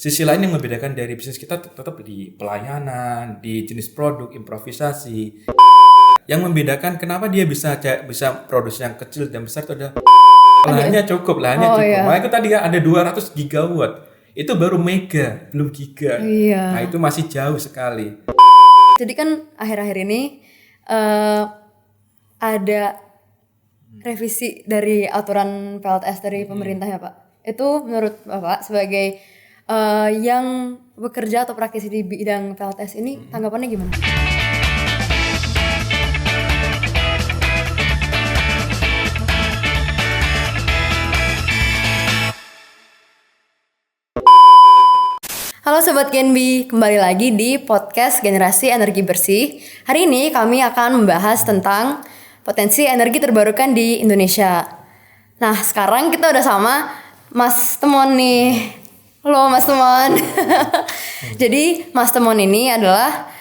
sisi lain yang membedakan dari bisnis kita tetap di pelayanan, di jenis produk, improvisasi. Yang membedakan kenapa dia bisa produksi yang kecil dan besar itu adalah lahannya cukup. Makanya itu tadi kan ada 200 gigawatt. Itu baru mega, belum giga. Nah, itu masih jauh sekali. Jadi kan akhir-akhir ini ada revisi dari aturan PLTS dari pemerintah ya Pak. Itu menurut Bapak sebagai yang bekerja atau praktisi di bidang PLTS ini tanggapannya gimana? Halo Sobat Genbi, kembali lagi di podcast Generasi Energi Bersih. Hari ini kami akan membahas tentang potensi energi terbarukan di Indonesia. Nah, sekarang kita udah sama Mas Temon nih. Halo Mas Temon. Jadi Mas Temon ini adalah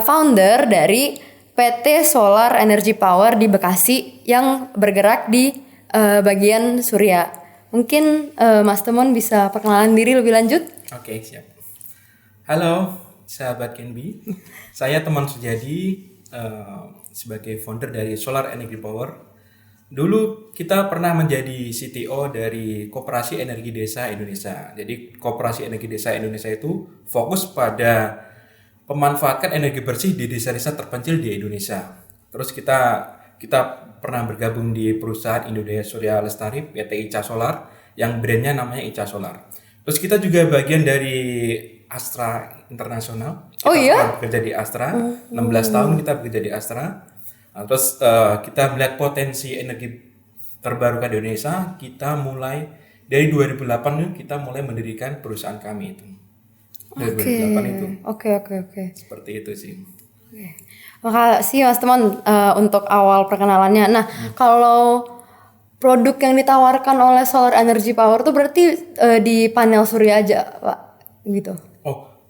founder dari PT Solar Energy Power di Bekasi yang bergerak di bagian surya. Mungkin Mas Temon bisa perkenalan diri lebih lanjut? Oke, siap. Halo, sahabat Genbi. Saya Temon Sujadi, sebagai founder dari Solar Energy Power. Dulu kita pernah menjadi CTO dari Koperasi Energi Desa Indonesia. Jadi Koperasi Energi Desa Indonesia itu fokus pada pemanfaatkan energi bersih di desa-desa terpencil di Indonesia. Terus kita pernah bergabung di perusahaan Indonesia Surya Lestari PT Ica Solar yang brandnya namanya Ica Solar. Terus kita juga bagian dari Astra Internasional. Kita pernah bekerja di Astra, 16 tahun kita bekerja di Astra. Nah, terus kita melihat potensi energi terbarukan di Indonesia. Kita mulai dari 2008 kita mulai mendirikan perusahaan kami itu. Dari 2008 itu. Oke. Seperti itu sih. Makasih Mas Temon untuk awal perkenalannya. Nah, kalau produk yang ditawarkan oleh Solar Energy Power tuh berarti di panel surya aja, Pak, gitu.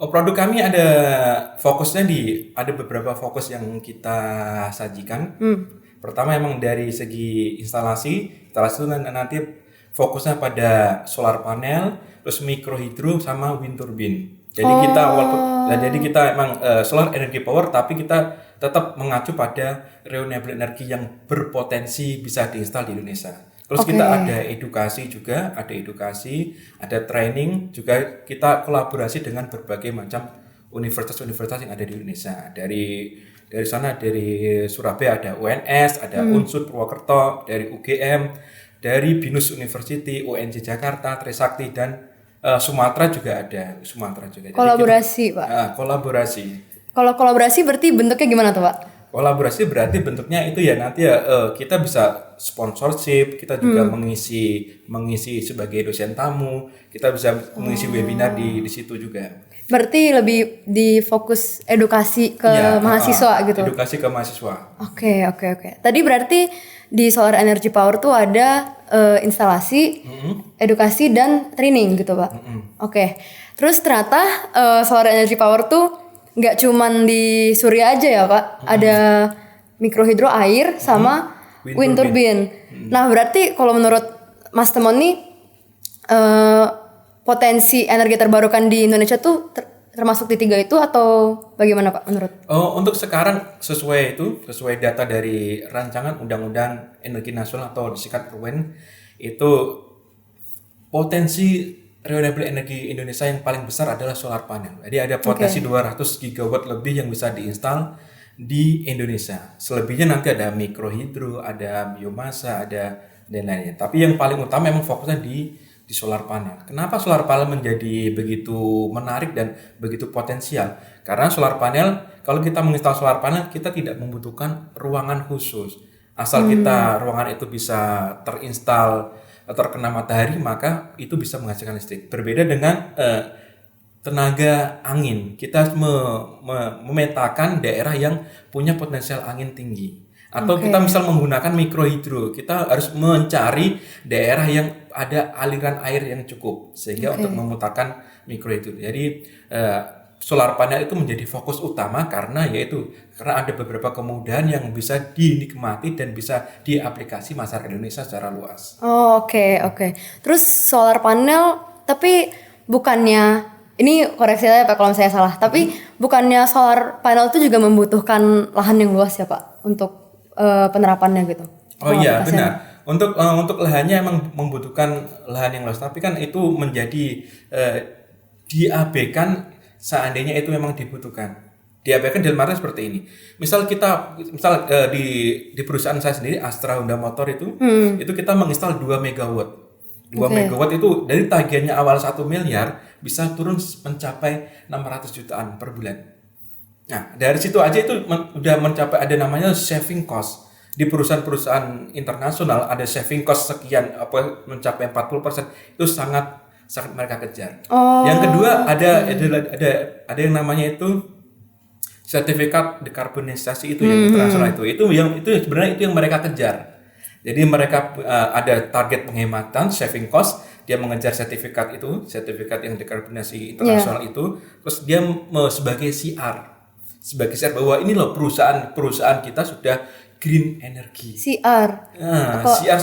Produk kami ada fokusnya ada beberapa fokus yang kita sajikan. Pertama emang dari segi instalasi itu nanti fokusnya pada solar panel, terus mikrohidro sama wind turbine. Jadi kita emang solar energy power, tapi kita tetap mengacu pada renewable energy yang berpotensi bisa diinstal di Indonesia. Terus kita ada edukasi, ada training juga, kita kolaborasi dengan berbagai macam universitas-universitas yang ada di Indonesia. Dari sana dari Surabaya ada UNS, ada Unsud Purwokerto, dari UGM, dari BINUS University, UNJ Jakarta, Trisakti dan Sumatera juga ada. Kolaborasi, Pak. Kolaborasi. Kalau kolaborasi berarti bentuknya gimana tuh, Pak? Kolaborasi berarti bentuknya itu ya nanti kita bisa sponsorship, kita juga mengisi sebagai dosen tamu, kita bisa mengisi webinar di situ juga. Berarti lebih di fokus edukasi ke mahasiswa gitu. Edukasi ke mahasiswa. Oke. Tadi berarti di Solar Energy Power tuh ada instalasi, edukasi dan training gitu, Pak. Oke. Terus ternyata Solar Energy Power tuh nggak cuman di surya aja ya Pak, ada mikrohidro air sama wind turbine. Nah berarti kalau menurut Mas Temon nih potensi energi terbarukan di Indonesia tuh termasuk di 3 itu atau bagaimana Pak menurut? Untuk sekarang sesuai data dari rancangan Undang-Undang Energi Nasional atau disingkat RUEN, itu potensi renewable energi Indonesia yang paling besar adalah solar panel. Jadi ada potensi 200 gigawatt lebih yang bisa diinstal di Indonesia. Selebihnya nanti ada mikrohidro, ada biomasa, ada dan lainnya. Tapi yang paling utama memang fokusnya di solar panel. Kenapa solar panel menjadi begitu menarik dan begitu potensial? Karena solar panel, kalau kita menginstal solar panel, kita tidak membutuhkan ruangan khusus. Asal kita ruangan itu bisa terinstal terkena matahari, maka itu bisa menghasilkan listrik. Berbeda dengan tenaga angin, kita memetakan daerah yang punya potensial angin tinggi. Atau kita misal menggunakan mikrohidro, kita harus mencari daerah yang ada aliran air yang cukup sehingga untuk memutarkan mikrohidro. Jadi solar panel itu menjadi fokus utama karena ada beberapa kemudahan yang bisa dinikmati dan bisa diaplikasi masyarakat Indonesia secara luas. Oke. Terus solar panel tapi bukannya Ini koreksi saya Pak kalau saya salah. Tapi bukannya solar panel itu juga membutuhkan lahan yang luas ya Pak untuk penerapannya gitu? Oh iya Pengaplikasiannya. benar. Untuk lahannya emang membutuhkan lahan yang luas, tapi kan itu menjadi diabaikan seandainya itu memang dibutuhkan. Diabaikan dalam arti seperti ini. Misal di perusahaan saya sendiri Astra Honda Motor itu kita menginstal 2 megawatt. 2 megawatt itu dari tagihannya awal 1 miliar bisa turun mencapai 600 jutaan per bulan. Nah, dari situ aja itu udah mencapai ada namanya saving cost. Di perusahaan-perusahaan internasional ada saving cost sekian mencapai 40%, itu sangat sangat mereka kejar. Yang kedua ada yang namanya itu sertifikat dekarbonisasi itu yang internasional itu sebenarnya itu yang mereka kejar. Jadi mereka ada target penghematan saving cost, dia mengejar sertifikat yang dekarbonisasi internasional itu, terus dia sebagai CR bahwa ini loh perusahaan kita sudah green energy. CR. CR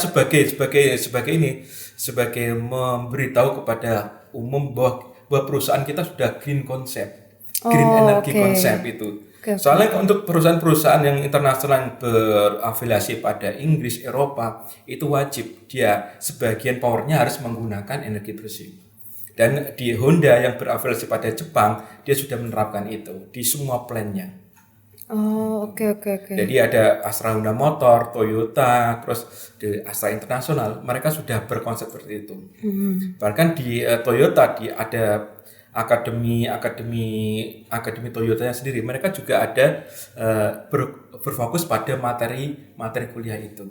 sebagai memberitahu kepada umum bahwa perusahaan kita sudah green concept. Green energy konsep itu. Soalnya untuk perusahaan-perusahaan yang internasional yang berafiliasi pada Inggris, Eropa, itu wajib dia sebagian powernya harus menggunakan energi bersih. Dan di Honda yang berafiliasi pada Jepang, dia sudah menerapkan itu di semua plan-nya. Oke. Jadi ada Astra Honda Motor, Toyota, terus di Astra Internasional, mereka sudah berkonsep seperti itu. Bahkan di Toyota ada akademi Toyotanya sendiri, mereka juga ada berfokus pada materi kuliah itu.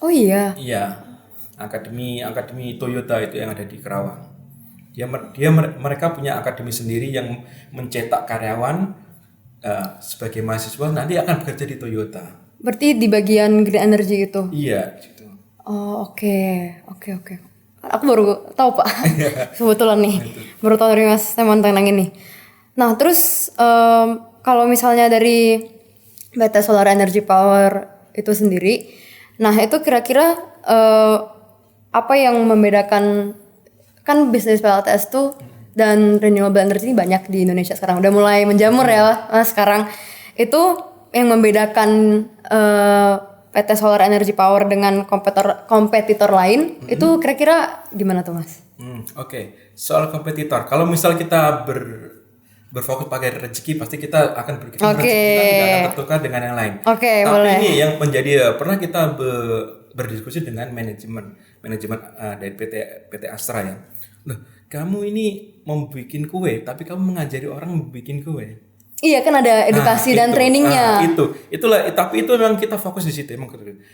Oh iya. Iya, akademi Toyota itu yang ada di Kerawang. Mereka punya akademi sendiri yang mencetak karyawan sebagai mahasiswa nanti akan bekerja di Toyota. Berarti di bagian green energy itu. Iya, gitu. Oke. Aku baru tahu Pak. Kebetulan nih. Baru tahu dari Mas teman tentang ini. Nah, terus kalau misalnya dari BT Solar Energy Power itu sendiri, nah itu kira-kira apa yang membedakan, kan bisnis PLTS tuh dan renewable energy ini banyak di Indonesia sekarang, udah mulai menjamur ya Mas sekarang. Itu yang membedakan PT Solar Energy Power dengan kompetitor lain itu kira-kira gimana tuh Mas? Oke. Soal kompetitor, kalau misal kita berfokus pakai rezeki, pasti kita akan rezeki kita tidak akan tertukar dengan yang lain. Tapi boleh. ini yang menjadi pernah kita berdiskusi dengan manajemen dari PT Astra ya. Loh, kamu ini membuat kue, tapi kamu mengajari orang membuat kue. Iya kan ada edukasi dan trainingnya. Tapi itu memang kita fokus di situ emang.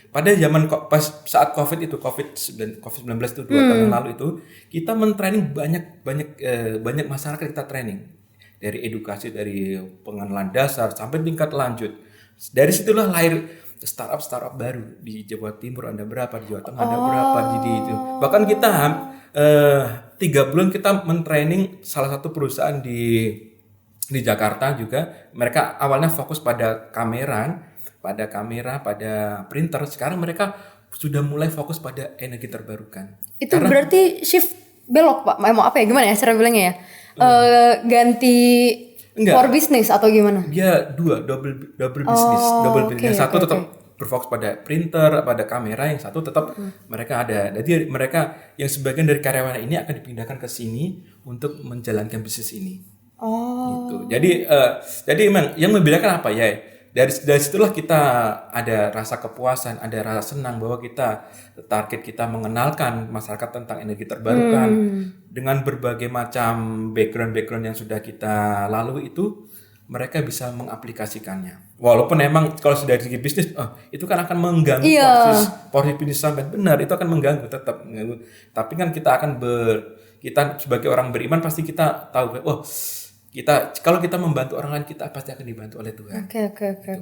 Pada zaman saat COVID itu COVID-19 itu 2 tahun yang lalu itu kita mentraining banyak masyarakat, kita training dari edukasi, dari pengenalan dasar sampai tingkat lanjut. Dari situlah lahir startup baru di Jawa Timur ada berapa, di Jawa Tengah ada berapa, bahkan kita 3 bulan kita mentraining salah satu perusahaan di Jakarta juga. Mereka awalnya fokus pada kamera, pada printer. Sekarang mereka sudah mulai fokus pada energi terbarukan. Itu berarti shift belok Pak, mau apa ya, gimana ya cara bilangnya ya? Ganti core business atau gimana? Dia double business. Yang satu tetap berfokus pada printer, pada kamera, yang satu tetap mereka ada. Jadi mereka yang sebagian dari karyawan ini akan dipindahkan ke sini untuk menjalankan bisnis ini. Gitu. Jadi memang yang membedakan apa ya? Dari situlah kita ada rasa kepuasan, ada rasa senang bahwa target kita mengenalkan masyarakat tentang energi terbarukan dengan berbagai macam background yang sudah kita lalui itu, mereka bisa mengaplikasikannya. Walaupun memang kalau sudah dari segi bisnis, itu kan akan mengganggu proses bisnis sampai benar, itu akan mengganggu tetap. Tapi kan kita sebagai orang beriman pasti kita tahu, kalau kita membantu orang lain, kita pasti akan dibantu oleh Tuhan. Oke.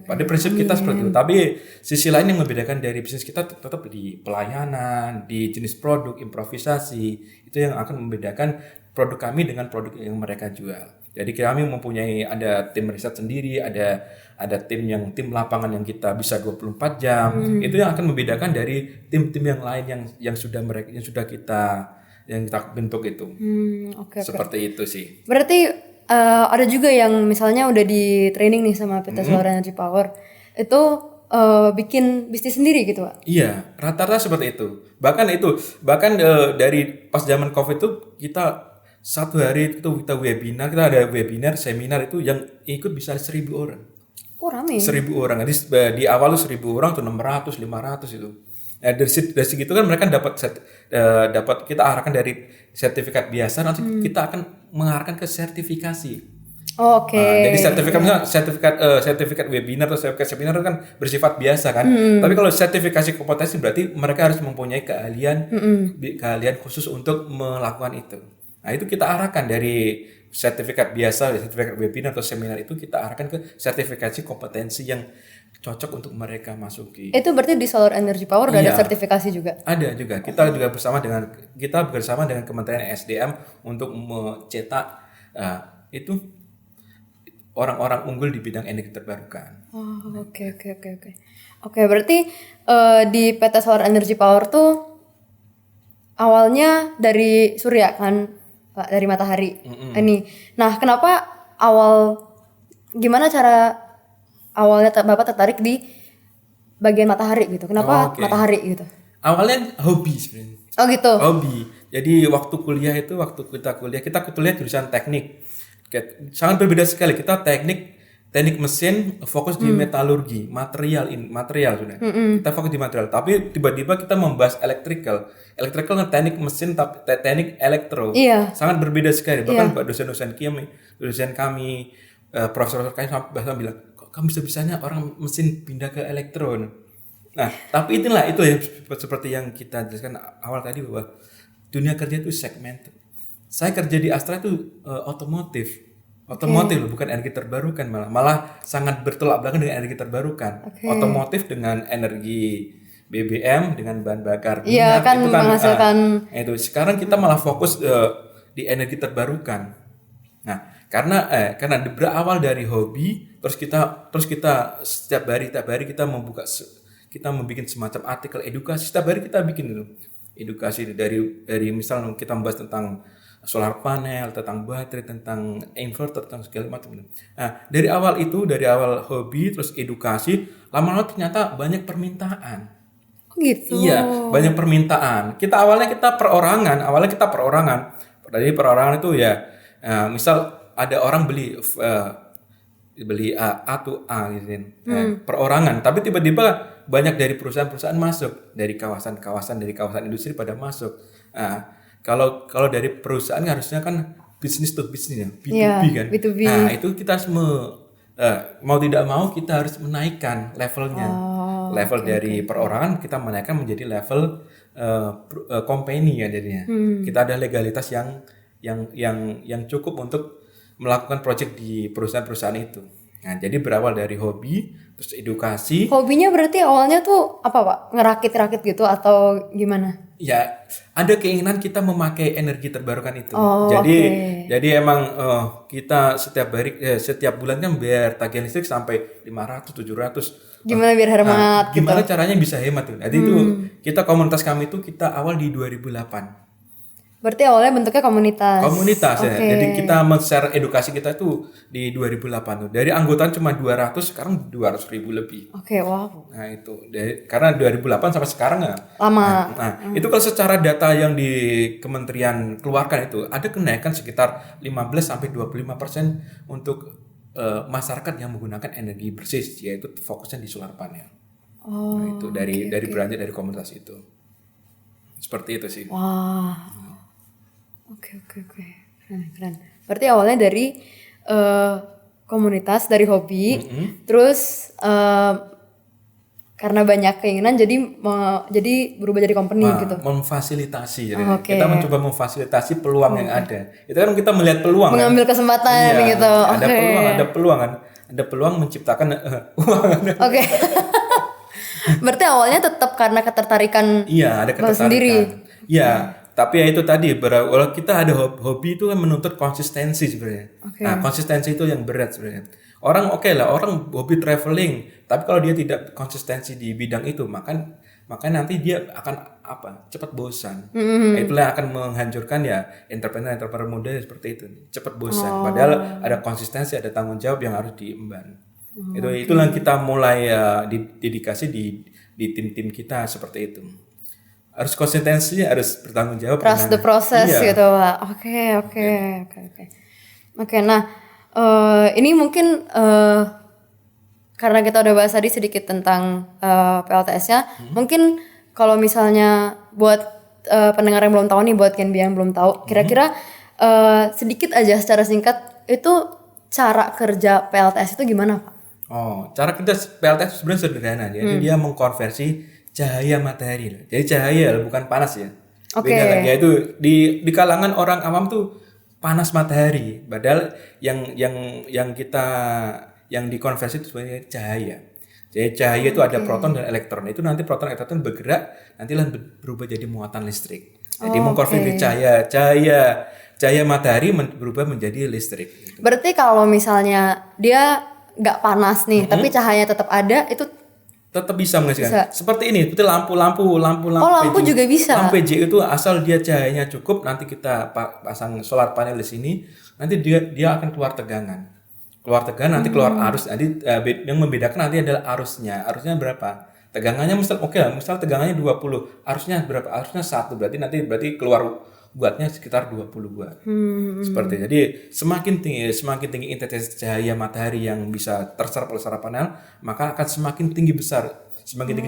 Pada prinsip kita seperti itu. Tapi sisi lain yang membedakan dari bisnis kita tetap di pelayanan, di jenis produk, improvisasi. Itu yang akan membedakan produk kami dengan produk yang mereka jual. Jadi kami mempunyai ada tim riset sendiri, ada tim lapangan yang kita bisa 24 jam. Itu yang akan membedakan dari tim-tim yang lain yang sudah yang kita bentuk itu. Oke. Seperti itu sih. Berarti ada juga yang misalnya udah di training nih sama PT Solar Energy Power itu bikin bisnis sendiri gitu Pak? Iya, rata-rata seperti itu. Bahkan dari pas zaman COVID itu kita satu hari itu kita ada webinar, seminar itu yang ikut bisa 1.000 orang. Oh rame. 1.000 orang. Jadi di awal tuh 1.000 orang tuh 600, 500 itu. Nah, dari segitu kan mereka dapat kita arahkan dari sertifikat biasa, nanti kita akan mengarahkan ke sertifikasi. Oke. Jadi sertifikat webinar atau sertifikat seminar kan bersifat biasa kan. Tapi kalau sertifikasi kompetensi berarti mereka harus mempunyai keahlian khusus untuk melakukan itu. Nah, itu kita arahkan dari sertifikat biasa, sertifikat webinar atau seminar itu kita arahkan ke sertifikasi kompetensi yang cocok untuk mereka masuki. Itu berarti di Solar Energy Power udah ada Iya. sertifikasi juga? Ada juga. Kita bersama dengan Kementerian SDM untuk mencetak itu orang-orang unggul di bidang energi terbarukan. Oh, oke. Oke, berarti di PT Solar Energy Power tuh awalnya dari surya kan, Pak, dari matahari. Ini. Nah, kenapa gimana cara awalnya Bapak tertarik di bagian matahari gitu? Kenapa matahari gitu? Awalnya hobi sebenarnya. Oh gitu. Hobi. Jadi waktu kita kuliah jurusan teknik. Sangat berbeda sekali. Kita teknik mesin, fokus di metalurgi, material sudah. Kita fokus di material. Tapi tiba-tiba kita membahas electrical kan teknik mesin, tapi teknik elektro. Iya. Sangat berbeda sekali. Bahkan dosen-dosen kami, profesor kami bahkan bilang, kok kamu bisa-bisanya orang mesin pindah ke elektro. Nah, tapi itu yang seperti yang kita jelaskan awal tadi bahwa dunia kerja itu segmented. Saya kerja di Astra itu otomotif loh, bukan energi terbarukan, malah sangat bertolak belakang dengan energi terbarukan. Otomotif dengan energi BBM dengan bahan bakar minyak. Iya kan itu menghasilkan. Itu sekarang kita malah fokus di energi terbarukan. Nah, karena berawal dari hobi, terus kita setiap hari kita membuat semacam artikel edukasi. Setiap hari kita bikin dulu edukasi dari misal kita membahas tentang solar panel, tentang baterai, tentang inverter, tentang segala macam. Nah, dari awal hobi terus edukasi, lama-lama ternyata banyak permintaan. Oh gitu. Iya, banyak permintaan. Awalnya kita perorangan. Dari perorangan itu ya, misal ada orang beli A to A gitu kan. Perorangan, tapi tiba-tiba banyak dari perusahaan-perusahaan masuk, dari kawasan industri pada masuk. Kalau dari perusahaan harusnya kan bisnis to bisnis ya, B2B kan. B2B. Nah, itu kita harus mau tidak mau kita harus menaikkan levelnya. Dari perorangan kita menaikkan menjadi level company ya jadinya. Kita ada legalitas yang cukup untuk melakukan proyek di perusahaan-perusahaan itu. Nah, jadi berawal dari hobi, terus edukasi. Hobinya berarti awalnya tuh apa Pak? Ngerakit-rakit gitu atau gimana? Ya, ada keinginan kita memakai energi terbarukan itu. Oh, jadi emang kita setiap bulan kan bayar tagihan listrik sampai 500, 700. Gimana biar hemat gitu? Gimana caranya bisa hemat tuh? Jadi itu komunitas kami itu kita awal di 2008. Berarti awalnya bentuknya komunitas. Ya. Jadi kita men-share edukasi kita itu di 2008 tuh. Dari anggotaan cuma 200, sekarang 200.000 lebih. Oke, wow. Nah, itu. Karena 2008 sampai sekarang lama. Nah, itu kalau secara data yang di Kementerian keluarkan itu ada kenaikan sekitar 15-25% untuk masyarakat yang menggunakan energi bersih, yaitu fokusnya di solar panel. Nah, itu dari beranjak dari komunitas itu. Seperti itu sih. Wah. Oke. Keren. Berarti awalnya dari komunitas, dari hobi, terus karena banyak keinginan jadi berubah jadi company gitu. Memfasilitasi jadi kita mencoba memfasilitasi peluang yang ada. Itu kan kita melihat peluang. Mengambil kesempatan gitu. Ada peluang kan. Ada peluang menciptakan uang. Oke. Berarti awalnya tetap karena ketertarikan. Iya, ada ketertarikan sendiri. Iya. Tapi ya itu tadi, kalau kita ada hobi itu kan menuntut konsistensi sebenarnya. Nah, konsistensi itu yang berat sebenarnya. Orang orang hobi traveling, tapi kalau dia tidak konsistensi di bidang itu, maka nanti dia akan cepat bosan. Nah, itulah yang akan menghancurkan ya entrepreneur muda seperti itu, cepat bosan. Padahal ada konsistensi, ada tanggung jawab yang harus diemban. Itulah kita mulai dedikasi di tim-tim kita seperti itu. Harus konsistensi, harus bertanggung jawab. Trust the process gitu Pak. Oke. Nah, ini mungkin karena kita udah bahas tadi sedikit tentang PLTS-nya, mungkin kalau misalnya buat pendengar yang belum tahu nih, buat Genbi yang belum tahu, kira-kira sedikit aja secara singkat itu cara kerja PLTS itu gimana Pak? Cara kerja PLTS sebenarnya sederhana. Jadi dia mengkonversi cahaya matahari. Jadi cahaya bukan panas ya. Beda lagi, itu di kalangan orang awam tuh panas matahari. Padahal yang dikonversi itu sebenarnya cahaya. Jadi cahaya itu ada proton dan elektron. Itu nanti proton dan elektron bergerak, nantilah berubah jadi muatan listrik. Jadi mengkonversi cahaya matahari berubah menjadi listrik. Berarti kalau misalnya dia nggak panas nih, tapi cahaya tetap ada, itu tetap bisa menghasilkan. Seperti ini, betul lampu lampu PJ. juga bisa. Lampu PJ itu asal dia cahayanya cukup, nanti kita pasang solar panel di sini, nanti dia akan keluar tegangan. Nanti keluar arus. Jadi yang membedakan nanti adalah arusnya. Arusnya berapa? Tegangannya misal tegangannya 20. Arusnya berapa? Arusnya 1. Berarti keluar buatnya sekitar 20 watt. Seperti itu. Jadi semakin tinggi intensitas cahaya matahari yang bisa terserap oleh solar panel, maka akan semakin tinggi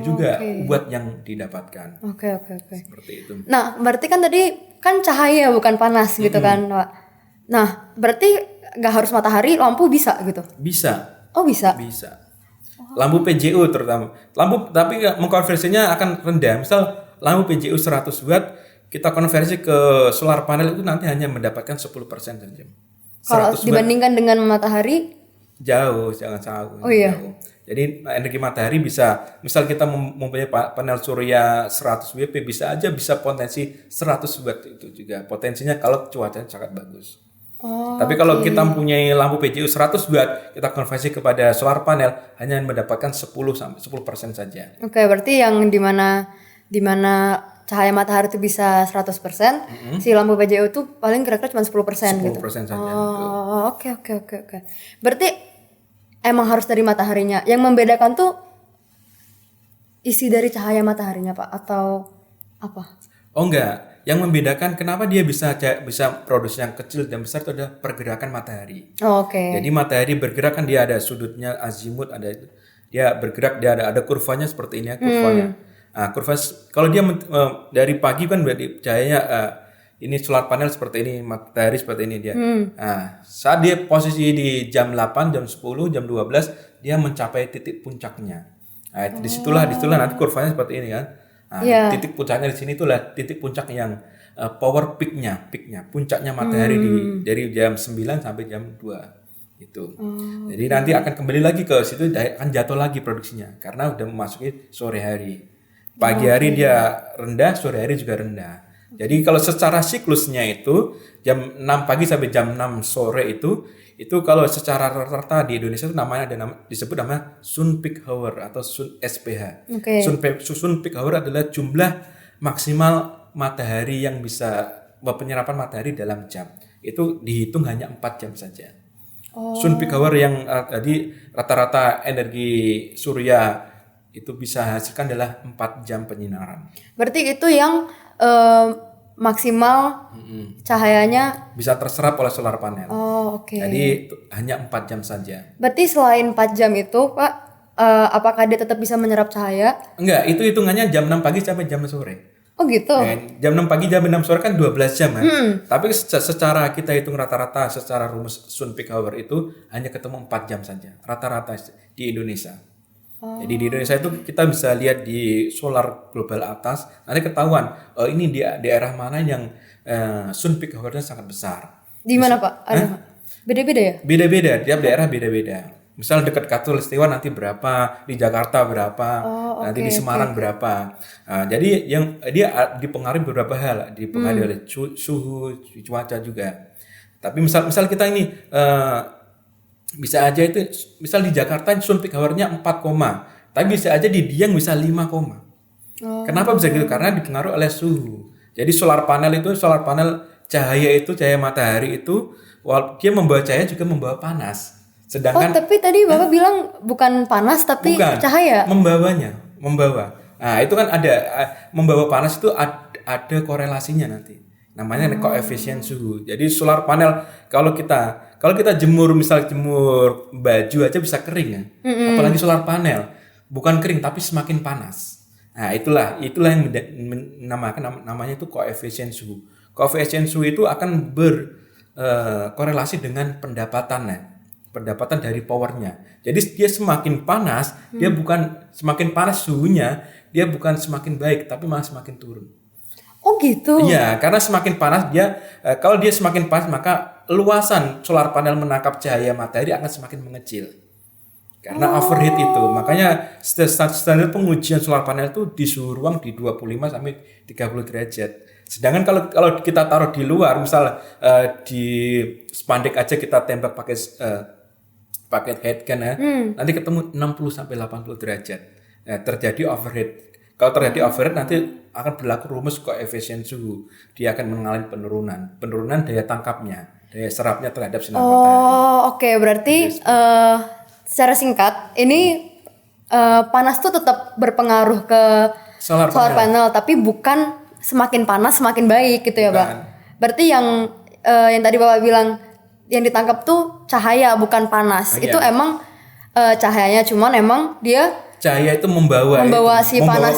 juga watt yang didapatkan. Oke. Seperti itu. Nah, berarti kan tadi kan cahaya bukan panas gitu kan, Pak. Nah, berarti nggak harus matahari, lampu bisa gitu? Bisa. Oh bisa? Bisa. Lampu PJU terutama. Tapi mengkonversinya akan rendah. Misal lampu PJU 100 watt, kita konversi ke solar panel itu nanti hanya mendapatkan 10% saja. Kalau dibandingkan dengan matahari? Jauh, jangan jauh. Oh iya. Jauh. Jadi energi matahari bisa, misal kita mempunyai panel surya 100 WP, bisa potensi 100 watt itu juga. Potensinya kalau cuacanya sangat bagus. Tapi kalau kita mempunyai lampu PJU 100 watt, kita konversi kepada solar panel hanya mendapatkan 10% saja. Oke, berarti yang dimana cahaya matahari itu bisa 100%, si lampu PJU itu paling kira-kira cuma 10% gitu. 10% saja. Oke. Berarti emang harus dari mataharinya. Yang membedakan tuh isi dari cahaya mataharinya, Pak, atau apa? Oh enggak. Yang membedakan kenapa dia bisa produksi yang kecil dan besar itu adalah pergerakan matahari. Oke. Jadi matahari bergerak kan dia ada sudutnya azimut, dia bergerak, dia ada kurvanya seperti ini ya, kurvanya. Nah, kurva kalau dia dari pagi kan berarti cahayanya ini solar panel seperti ini, matahari seperti ini dia. Nah, saat dia posisi di jam 8, jam 10, jam 12 dia mencapai titik puncaknya. Nah, disitulah nanti kurvanya seperti ini kan. Nah, titik puncaknya di sini itulah titik puncak yang power peaknya, puncaknya matahari dari jam 9 sampai jam 2 itu. Jadi nanti akan kembali lagi ke situ, akan jatuh lagi produksinya karena udah memasuki sore hari. Pagi hari dia rendah, sore hari juga rendah. Jadi kalau secara siklusnya itu jam 6 pagi sampai jam 6 sore itu kalau secara rata-rata di Indonesia itu disebut nama sun peak hour atau sun SPH. Sun peak hour adalah jumlah maksimal matahari yang bisa penyerapan matahari dalam jam. Itu dihitung hanya 4 jam saja. Sun peak hour yang tadi rata-rata energi surya itu bisa hasilkan adalah 4 jam penyinaran. Berarti itu yang maksimal cahayanya bisa terserap oleh solar panel. Oke. Jadi hanya 4 jam saja. Berarti selain 4 jam itu, Pak, apakah dia tetap bisa menyerap cahaya? Enggak, itu hitungannya jam 6 pagi sampai jam sore. Oh gitu. Jam 6 pagi, jam 6 sore kan 12 jam kan. Tapi secara kita hitung rata-rata secara rumus sun peak hour itu hanya ketemu 4 jam saja. Rata-rata di Indonesia. Jadi di Indonesia itu kita bisa lihat di solar global atas, nanti ketahuan ini di daerah mana yang sun peak hour-nya sangat besar. Di mana Pak? Beda-beda ya? Beda-beda, tiap daerah beda-beda. Misal dekat Katulistiwa nanti berapa, di Jakarta berapa, nanti di Semarang berapa. Nah, jadi yang dia dipengaruhi beberapa hal, dipengaruhi oleh suhu, cuaca juga. Tapi misal kita ini bisa aja itu, misal di Jakarta sun peak hour-nya 4, tapi bisa aja di Dieng bisa 5. Kenapa bisa gitu? Karena dipengaruhi oleh suhu. Jadi solar panel cahaya matahari itu, dia membawa cahaya juga membawa panas. Oh, Sedangkan tapi tadi Bapak bilang bukan panas tapi bukan cahaya. membawa. Nah, itu kan ada membawa panas itu ada korelasinya nanti. Namanya koefisien suhu. Jadi solar panel kalau kita jemur baju aja bisa kering ya. Apalagi solar panel bukan kering tapi semakin panas. Nah, itulah yang namanya itu koefisien suhu. Koefisien suhu itu akan berkorelasi dengan pendapatan dari powernya. Jadi dia semakin panas, dia bukan semakin panas suhunya, dia bukan semakin baik, tapi malah semakin turun. Oh gitu. Iya, karena semakin panas kalau dia semakin panas maka luasan solar panel menangkap cahaya matahari akan semakin mengecil. Karena overheat itu. Makanya standar pengujian solar panel itu di suhu ruang di 25 sampai 30 derajat. Sedangkan kalau kita taruh di luar, misalnya di spandek aja kita tembak pakai head gun ya, nanti ketemu 60 sampai 80 derajat. Nah, terjadi overheat. Kalau terjadi overheat nanti akan berlaku rumus koefisien suhu. Dia akan mengalami penurunan daya tangkapnya, daya serapnya terhadap sinar matahari. Oh, oke. Berarti secara singkat ini panas tuh tetap berpengaruh ke Solar panel, tapi bukan semakin panas semakin baik gitu ya, Pak. Berarti yang tadi Bapak bilang yang ditangkap tuh cahaya bukan panas. Itu emang cahayanya, cuman emang dia cahaya itu membawa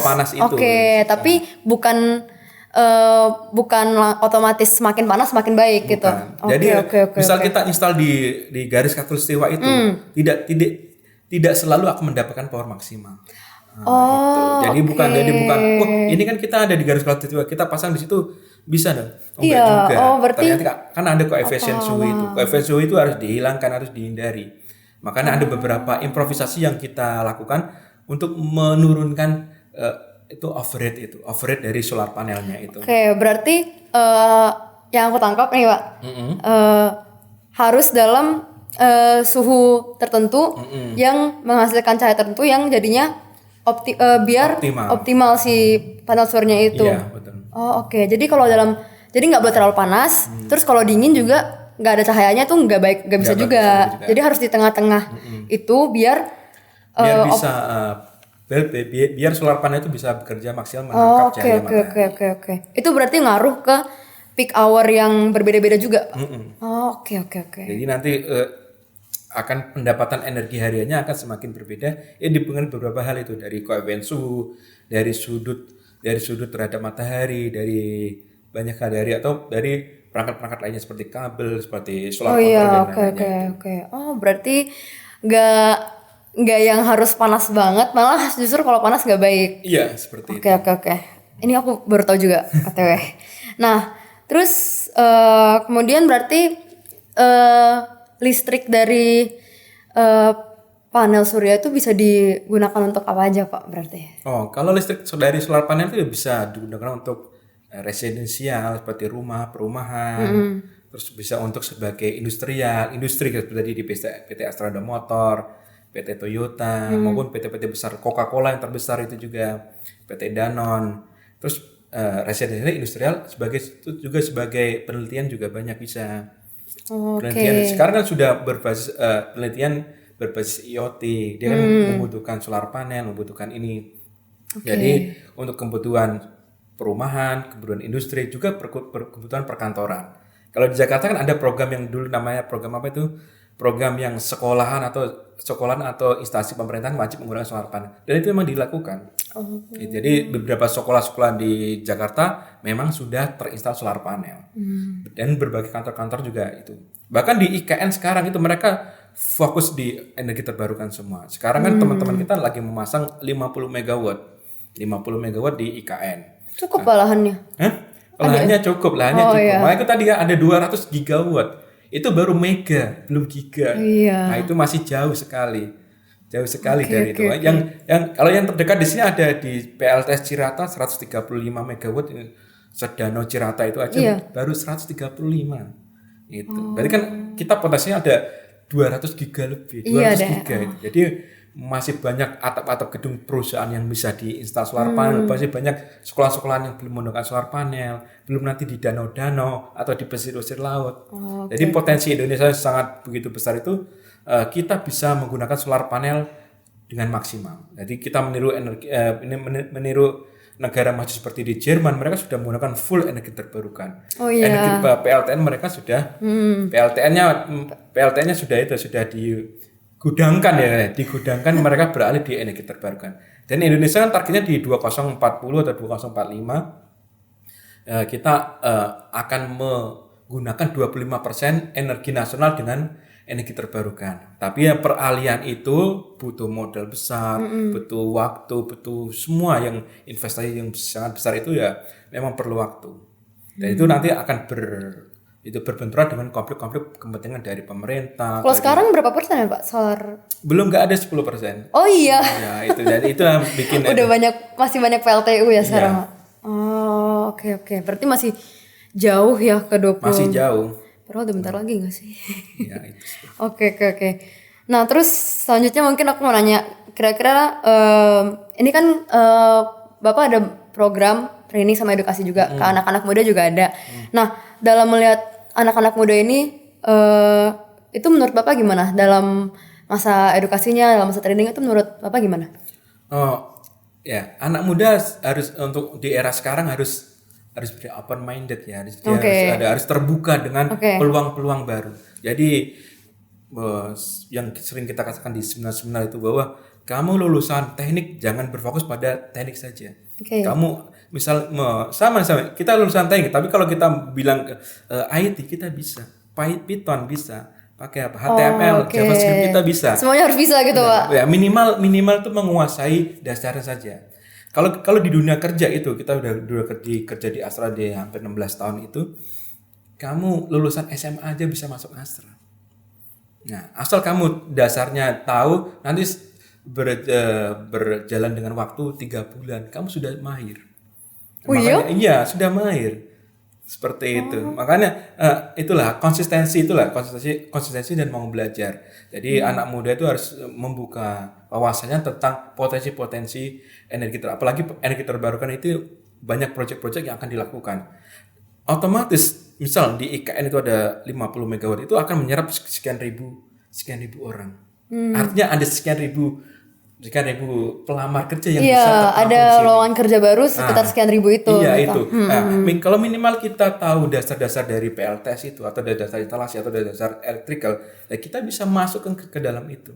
panas itu. Oke, tapi bukan otomatis semakin panas semakin baik gitu. Jadi misal kita install di garis khatulistiwa itu tidak selalu akan mendapatkan power maksimal. Jadi bukan ini kan kita ada di garis khatulistiwa, kita pasang di situ bisa dong. Enggak juga. Berarti ternyata kan ada koefisien suhu itu. Koefisien suhu itu harus dihilangkan, harus dihindari. Makanya ada beberapa improvisasi yang kita lakukan untuk menurunkan itu overheat dari solar panelnya itu. Oke, berarti yang aku tangkap nih Pak, harus dalam suhu tertentu yang menghasilkan cahaya tertentu yang jadinya biar optimal si panel surya itu. Iya, betul. Oh oke. Jadi kalau jadi nggak boleh terlalu panas, terus kalau dingin juga nggak ada cahayanya tuh nggak baik, nggak bisa juga. Jadi harus di tengah-tengah itu biar bisa biar solar panel itu bisa bekerja maksimal menangkap cahaya matahari. Oke. Itu berarti ngaruh ke peak hour yang berbeda-beda juga. Oke. Jadi nanti akan pendapatan energi hariannya akan semakin berbeda. Dipengaruhi beberapa hal itu, dari koefisien suhu, dari sudut terhadap matahari, dari banyak hal atau dari perangkat-perangkat lainnya seperti kabel, seperti solar control dan lain-lainnya. Oke. Oh berarti nggak yang harus panas banget, malah justru kalau panas nggak baik. Iya, seperti itu. Oke. Ini aku baru tahu juga OTW. Nah, terus kemudian berarti listrik dari panel surya itu bisa digunakan untuk apa aja Pak berarti? Oh, kalau listrik dari solar panel itu bisa digunakan untuk residensial seperti rumah, perumahan, terus bisa untuk sebagai industri seperti tadi di PT Astrada Motor, PT Toyota, maupun PT-PT besar Coca-Cola yang terbesar itu juga, PT Danone. Terus residensial industrial juga sebagai penelitian juga banyak bisa. Penelitian sekarang kan sudah penelitian berbasis IoT, dia kan membutuhkan solar panel, membutuhkan ini. Jadi untuk kebutuhan perumahan, kebutuhan industri, juga kebutuhan perkantoran. Kalau di Jakarta kan ada program yang dulu namanya program apa itu? Program yang sekolahan atau instansi pemerintahan wajib menggunakan solar panel. Dan itu memang dilakukan. Jadi beberapa sekolah-sekolah di Jakarta memang sudah terinstall solar panel. Dan berbagai kantor-kantor juga itu. Bahkan di IKN sekarang itu mereka fokus di energi terbarukan semua. Sekarang kan teman-teman kita lagi memasang 50 megawatt di IKN. Cukup lahannya? Lahannya cukup. Iya. Makanya itu tadi ada 200 gigawatt. Itu baru mega, belum giga. Iya. Nah, itu masih jauh sekali dari itu. Yang kalau yang terdekat di sini ada di PLTS Cirata 135 megawatt. Sedano Cirata itu aja baru 135. Itu. Berarti kan kita potensinya ada 200 giga lebih, 200 giga itu. Jadi masih banyak atap-atap gedung perusahaan yang bisa diinstal solar panel, masih banyak sekolah-sekolah yang belum menggunakan solar panel, belum nanti di danau-danau atau di pesisir-pesisir laut. Jadi potensi Indonesia sangat begitu besar itu, kita bisa menggunakan solar panel dengan maksimal. Jadi kita meniru meniru negara maju seperti di Jerman, mereka sudah menggunakan full energi terbarukan. Energi PLTN mereka sudah PLTN-nya sudah digudangkan mereka beralih di energi terbarukan. Dan Indonesia kan targetnya di 2040 atau 2045 kita akan menggunakan 25% energi nasional dengan energi terbarukan. Tapi ya peralihan itu butuh modal besar, butuh waktu, butuh semua yang investasi yang sangat besar itu ya memang perlu waktu. Dan itu nanti akan berbenturan dengan konflik-konflik kepentingan dari pemerintah. Kalau sekarang berapa persen ya Pak solar? Belum, nggak ada 10%. Oh iya. Ya itu, jadi itu yang bikin Udah masih banyak PLTU ya sekarang. Oh oke. Berarti masih jauh ya ke 20. Masih jauh. Padahal udah bentar lagi gak sih? Ya itu. Oke. Nah terus selanjutnya mungkin aku mau nanya, kira-kira ini kan Bapak ada program training sama edukasi juga ke anak-anak muda juga ada. Nah dalam melihat anak-anak muda ini itu menurut Bapak gimana? Dalam masa edukasinya, dalam masa training itu menurut Bapak gimana? Oh ya, anak muda harus untuk di era sekarang harus open minded ya, harus terbuka dengan peluang-peluang baru. Jadi yang sering kita katakan di seminar-seminar itu bahwa kamu lulusan teknik jangan berfokus pada teknik saja. Kamu sama kita lulusan teknik, tapi kalau kita bilang IT kita bisa, Python bisa, pakai apa HTML, JavaScript kita bisa. Semuanya harus bisa gitu Pak. Ya minimal tuh menguasai dasarnya saja. Kalau di dunia kerja itu, kita udah kerja di Astra di hampir 16 tahun itu, kamu lulusan SMA aja bisa masuk Astra. Nah, asal kamu dasarnya tahu, nanti berjalan dengan waktu 3 bulan, kamu sudah mahir. Makanya, iya, sudah mahir. Seperti itu. Makanya itulah konsistensi dan mau belajar. Jadi anak muda itu harus membuka wawasannya tentang potensi-potensi apalagi energi terbarukan itu banyak proyek-proyek yang akan dilakukan. Otomatis misal di IKN itu ada 50 megawatt, itu akan menyerap sekian ribu orang. Artinya ada sekian ribu pelamar kerja yang bisa ada lowongan kerja baru sekitar sekian ribu itu. Iya gitu. Itu. Kalau minimal kita tahu dasar-dasar dari PLTS itu atau dasar instalasi atau dasar electrical, ya kita bisa masuk ke dalam itu,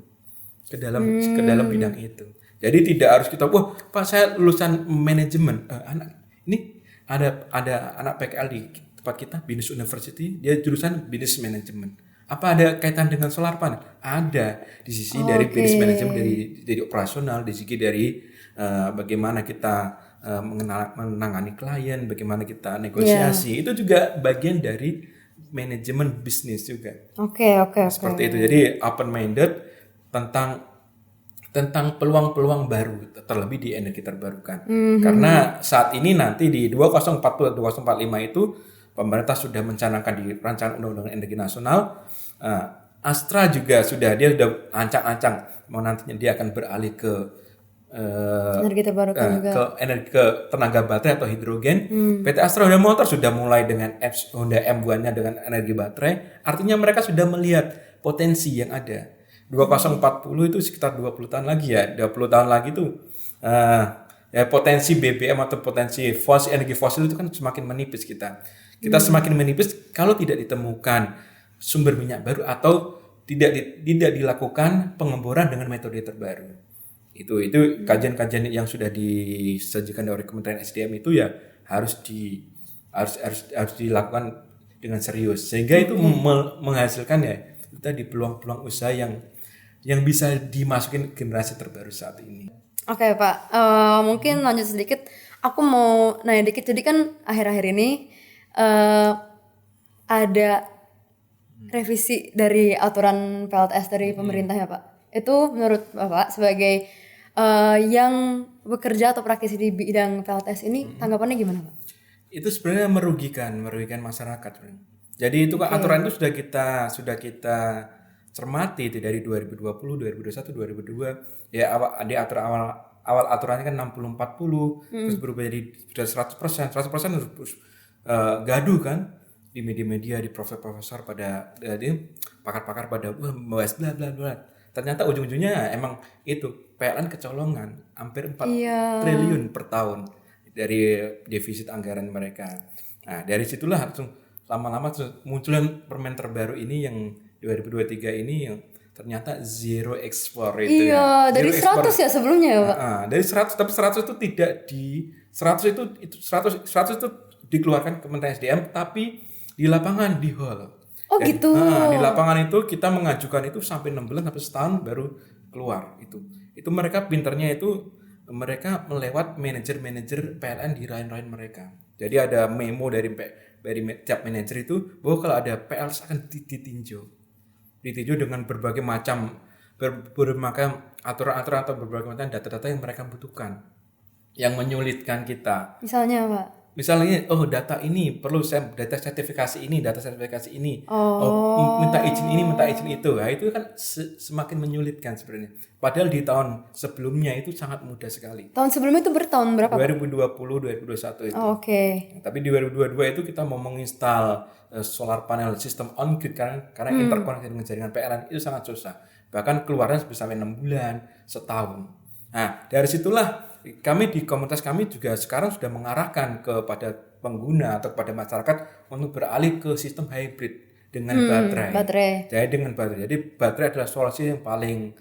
ke dalam bidang itu. Jadi tidak harus kita, Pak saya lulusan manajemen, ini ada anak PKL di tempat kita, Binus University, dia jurusan Business Management. Apa ada kaitan dengan solar panel? Ada di sisi dari business management, dari operasional, di sisi dari bagaimana kita menangani klien, bagaimana kita negosiasi. Itu juga bagian dari manajemen bisnis juga. Oke. Seperti itu. Jadi open minded tentang peluang-peluang baru, terlebih di energi terbarukan. Karena saat ini nanti di 2040 2045 itu pemerintah sudah mencanangkan di rancangan undang-undang energi nasional. Astra juga sudah ancang-ancang mau nantinya dia akan beralih ke energi terbarukan juga. Ke tenaga baterai atau hidrogen. PT Astra Honda Motor sudah mulai dengan Honda M1-nya dengan energi baterai. Artinya mereka sudah melihat potensi yang ada. 2040 itu sekitar 20 tahun lagi ya. 20 tahun lagi tuh ya potensi BBM atau potensi energi fosil itu kan semakin menipis kita. Kita semakin menipis kalau tidak ditemukan sumber minyak baru atau tidak dilakukan pengeboran dengan metode terbaru. Itu kajian-kajian yang sudah disajikan oleh Kementerian SDM itu ya harus dilakukan dengan serius sehingga itu menghasilkan ya kita di peluang-peluang usaha yang bisa dimasukin generasi terbaru saat ini. Oke Pak, mungkin lanjut sedikit. Aku mau nanya dikit. Jadi kan akhir-akhir ini ada revisi dari aturan PLTS dari pemerintah ya Pak. Itu menurut Bapak sebagai yang bekerja atau praktisi di bidang PLTS ini tanggapannya gimana Pak? Itu sebenarnya merugikan masyarakat. Jadi itu kan aturan itu sudah kita cermati itu dari 2020, 2021, 2022 ya di awal aturannya kan 60-40 terus berubah jadi sudah 100% terus gaduh kan di media-media, di profesor-profesor pada di pakar-pakar pada membahas bla bla bla. Ternyata ujung-ujungnya emang itu PLN kecolongan hampir 4 triliun per tahun dari defisit anggaran mereka. Nah, dari situlah langsung lama-lama munculin permen terbaru ini yang 2023 ini yang ternyata zero ekspor itu Iya, ya. dari Zero 100 ya sebelumnya ya, Pak? Dari 100, tapi 100 itu tidak di 100 itu 100 itu dikeluarkan Kementerian SDM tapi di lapangan di hall. Oh gitu. Di lapangan itu kita mengajukan itu sampai 6 bulan sampai setahun baru keluar itu. Itu mereka pinternya itu mereka melewat manajer-manajer PLN di lain-lain mereka. Jadi ada memo dari tiap manajer itu bahwa kalau ada PL akan ditinjau dengan berbagai macam aturan-aturan atau berbagai macam data-data yang mereka butuhkan yang menyulitkan kita. Misalnya, Pak? Misalnya, data ini perlu data sertifikasi ini, minta izin itu. Nah, itu kan semakin menyulitkan sebenarnya. Padahal di tahun sebelumnya itu sangat mudah sekali. Tahun sebelumnya itu bertahun berapa? 2020, 2021 itu. Oke. Nah, tapi di 2022 itu kita mau menginstal solar panel sistem on grid karena interkoneksi dengan jaringan PLN itu sangat susah. Bahkan keluarnya sampai 6 bulan, setahun. Nah, dari situlah kami di komunitas kami juga sekarang sudah mengarahkan kepada pengguna atau kepada masyarakat untuk beralih ke sistem hybrid dengan baterai. Jadi baterai adalah solusi yang paling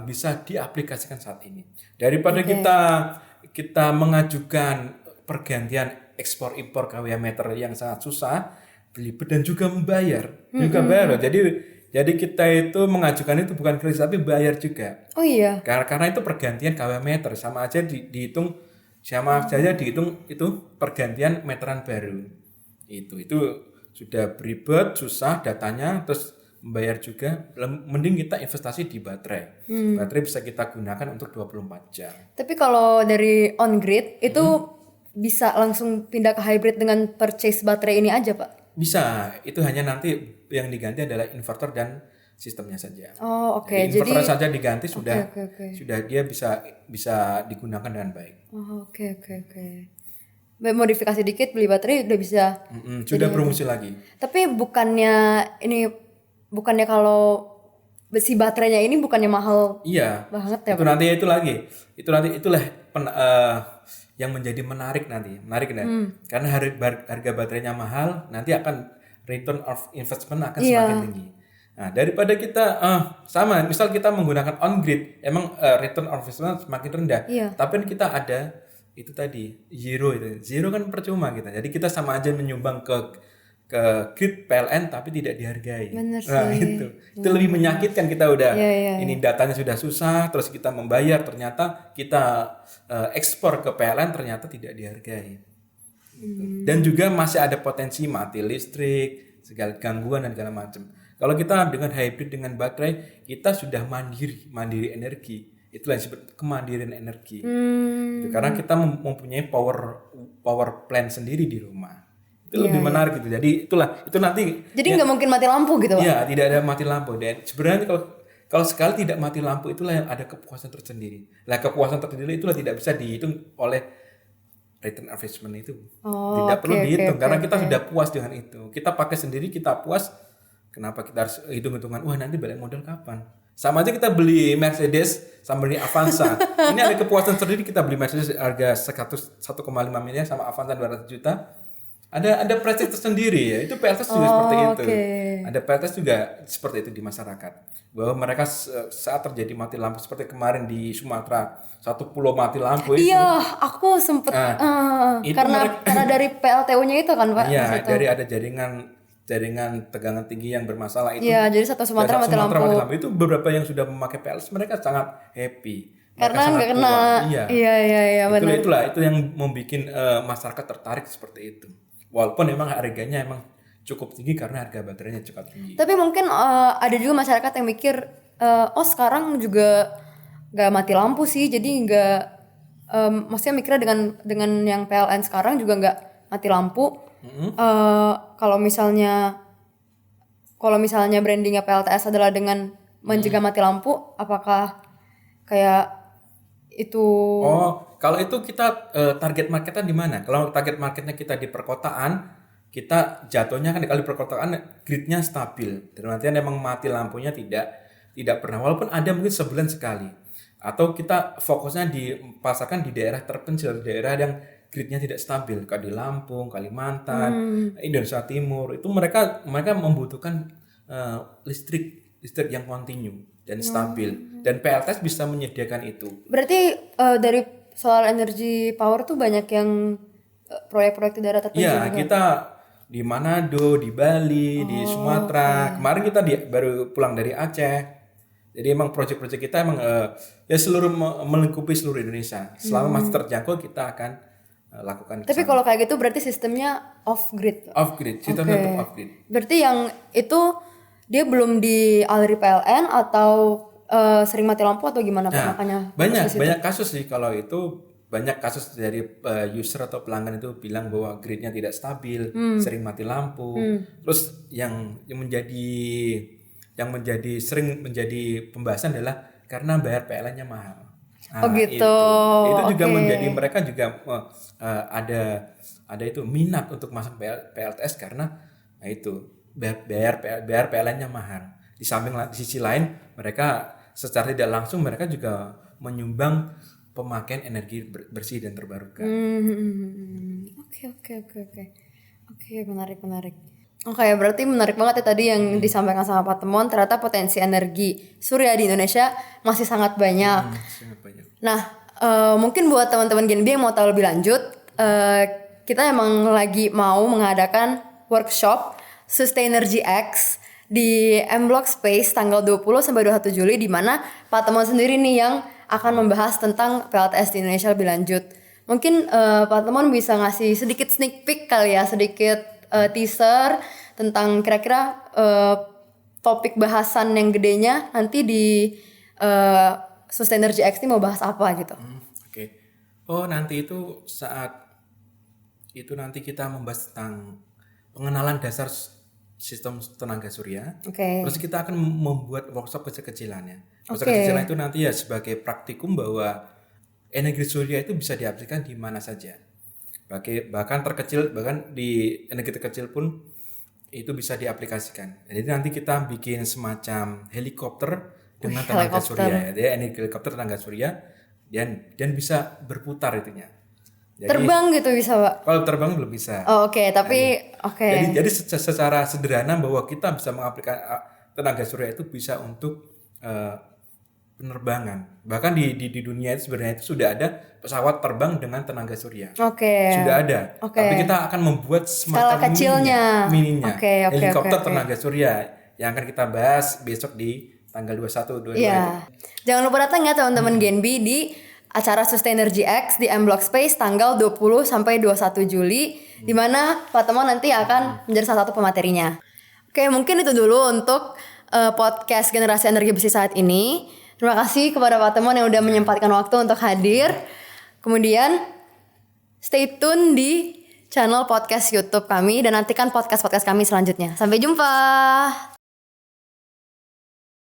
bisa diaplikasikan saat ini. Daripada kita mengajukan pergantian ekspor impor kWh meter yang sangat susah, belibet dan juga membayar. Jadi kita itu mengajukan itu bukan gratis tapi bayar juga. Oh iya. Karena itu pergantian kWh meter sama aja dihitung itu pergantian meteran baru. Itu sudah beribet, susah datanya, terus membayar juga. Mending kita investasi di baterai. Baterai bisa kita gunakan untuk 24 jam. Tapi kalau dari on grid itu bisa langsung pindah ke hybrid dengan purchase baterai ini aja, Pak? Bisa, itu hanya nanti yang diganti adalah inverter dan sistemnya saja. Oh, oke. Jadi inverter saja diganti sudah dia bisa digunakan dengan baik. Oh, oke. Modifikasi dikit beli baterai udah bisa. Sudah berfungsi lagi. Tapi bukannya kalau besi baterainya ini bukannya mahal banget ya, Pak? Itulah yang menjadi menarik nanti. Karena harga baterainya mahal, nanti akan return of investment akan semakin tinggi. Nah, daripada kita sama, misal kita menggunakan on grid, emang return of investment semakin rendah. Tapi kita ada itu tadi zero kan percuma kita. Jadi kita sama aja menyumbang ke grid PLN tapi tidak dihargai. Bener sih. Nah, itu lebih menyakitkan. Kita udah ini datanya sudah susah, terus kita membayar, ternyata kita ekspor ke PLN ternyata tidak dihargai. Dan juga masih ada potensi mati listrik, segala gangguan dan segala macam. Kalau kita dengan hybrid dengan baterai, kita sudah mandiri energi. Itulah yang disebut kemandirian energi. Karena kita mempunyai power plant sendiri di rumah. Itu lebih menarik gitu. Jadi itu nanti. Jadi nggak mungkin mati lampu gitu, Pak? Iya, tidak ada mati lampu. Dan sebenarnya kalau sekali tidak mati lampu itulah yang ada kepuasan tersendiri. Nah, kepuasan tersendiri itulah tidak bisa dihitung oleh return on investment itu. Tidak perlu dihitung karena kita sudah puas dengan itu. Kita pakai sendiri, kita puas. Kenapa kita harus hitung-hitungan? Wah, nanti balik modal kapan? Sama aja kita beli Mercedes sama beli Avanza. Ini ada kepuasan sendiri, kita beli Mercedes harga 1,5 miliar sama Avanza 200 juta. Ada prestis tersendiri ya. Itu PLTS juga seperti itu. Ada PLTS juga seperti itu di masyarakat. Bahwa mereka saat terjadi mati lampu seperti kemarin di Sumatera, satu pulau mati lampu itu. Iya, aku sempet karena dari PLTU-nya itu kan, Pak. Iya, dari ada jaringan tegangan tinggi yang bermasalah itu. Iya, jadi satu Sumatera mati lampu. Itu beberapa yang sudah memakai PLTS mereka sangat happy. Karena nggak kena. Iya, benar. Itu yang membuat masyarakat tertarik seperti itu. Walaupun memang harganya emang cukup tinggi karena harga baterainya cukup tinggi. Tapi mungkin ada juga masyarakat yang mikir, sekarang juga nggak mati lampu sih, jadi nggak, maksudnya mikirnya dengan yang PLN sekarang juga nggak mati lampu. Kalau misalnya kalau misalnya brandingnya PLTS adalah dengan mencegah mati lampu, apakah kayak itu? Oh, kalau itu kita target marketnya di mana? Kalau target marketnya kita di perkotaan, kita jatuhnya kan kalau di perkotaan gridnya stabil. Dan artinya memang mati lampunya tidak pernah, walaupun ada mungkin sebulan sekali. Atau kita fokusnya dipasarkan di daerah terpencil, daerah yang gridnya tidak stabil, kayak di Lampung, Kalimantan, Indonesia Timur. Itu mereka membutuhkan listrik yang kontinu dan stabil. Dan PLTS bisa menyediakan itu. Berarti dari solar energy power tuh banyak yang proyek-proyek di daerah terpencil Iya, juga. kita di Manado, di Bali, di Sumatera. Kemarin kita baru pulang dari Aceh. Jadi emang proyek-proyek kita emang ya melingkupi seluruh Indonesia. Selama masih terjangkau kita akan lakukan. Tapi kalau kayak gitu berarti sistemnya off grid. Off grid, sistemnya untuk off grid. Berarti yang itu dia belum dialiri PLN atau sering mati lampu atau gimana Pak? Nah, Makanya banyak kasus sih kalau itu, banyak kasus dari user atau pelanggan itu bilang bahwa gridnya tidak stabil, sering mati lampu. Terus yang sering menjadi pembahasan adalah karena bayar PLN-nya mahal. Nah, Oh gitu. Itu juga Oke. menjadi mereka juga ada itu minat untuk masuk PLTS karena itu bayar PLN-nya mahal. Di sisi lain mereka secara tidak langsung mereka juga menyumbang pemakaian energi bersih dan terbarukan. Oke, menarik. Oke, berarti menarik banget ya tadi yang disampaikan sama Pak Temon. Ternyata potensi energi surya di Indonesia masih sangat banyak. Sangat banyak. Nah, mungkin buat teman-teman Genbi yang mau tahu lebih lanjut, kita emang lagi mau mengadakan workshop Sustainrgy X di M Block Space tanggal 20 sampai 21 Juli di mana Pak Temon sendiri nih yang akan membahas tentang PLTS di Indonesia lebih lanjut. Mungkin Pak Temon bisa ngasih sedikit sneak peek kali ya, sedikit teaser tentang kira-kira topik bahasan yang gedenya nanti di Sustainrgy X ini mau bahas apa gitu. Oke. Oh, nanti itu nanti kita membahas tentang pengenalan dasar sistem tenaga surya. Oke. Terus kita akan membuat workshop kecil-kecilannya. Workshop kecil-kecilan itu nanti ya sebagai praktikum bahwa energi surya itu bisa diaplikasikan di mana saja. Bahkan di energi terkecil pun itu bisa diaplikasikan. Jadi nanti kita bikin semacam helikopter dengan tenaga surya. Jadi energi helikopter tenaga surya dan bisa berputar itunya. Jadi, terbang gitu bisa Pak? Kalau terbang belum bisa. Oh, oke. Tapi Jadi secara sederhana bahwa kita bisa mengaplikasikan tenaga surya itu bisa untuk penerbangan. Bahkan di dunia itu sebenarnya itu sudah ada pesawat terbang dengan tenaga surya. Sudah ada. Tapi kita akan membuat semacam mininya. Helikopter tenaga surya yang akan kita bahas besok di tanggal 21 22 itu. Jangan lupa datang ya teman-teman Genbi di acara Sustainrgy X di M Block Space tanggal 20 sampai 21 Juli di mana Pak Temon nanti akan menjadi salah satu pematerinya. Oke, mungkin itu dulu untuk podcast Generasi Energi Bersih saat ini. Terima kasih kepada Pak Temon yang udah menyempatkan waktu untuk hadir. Kemudian stay tune di channel podcast YouTube kami dan nantikan podcast kami selanjutnya. Sampai jumpa.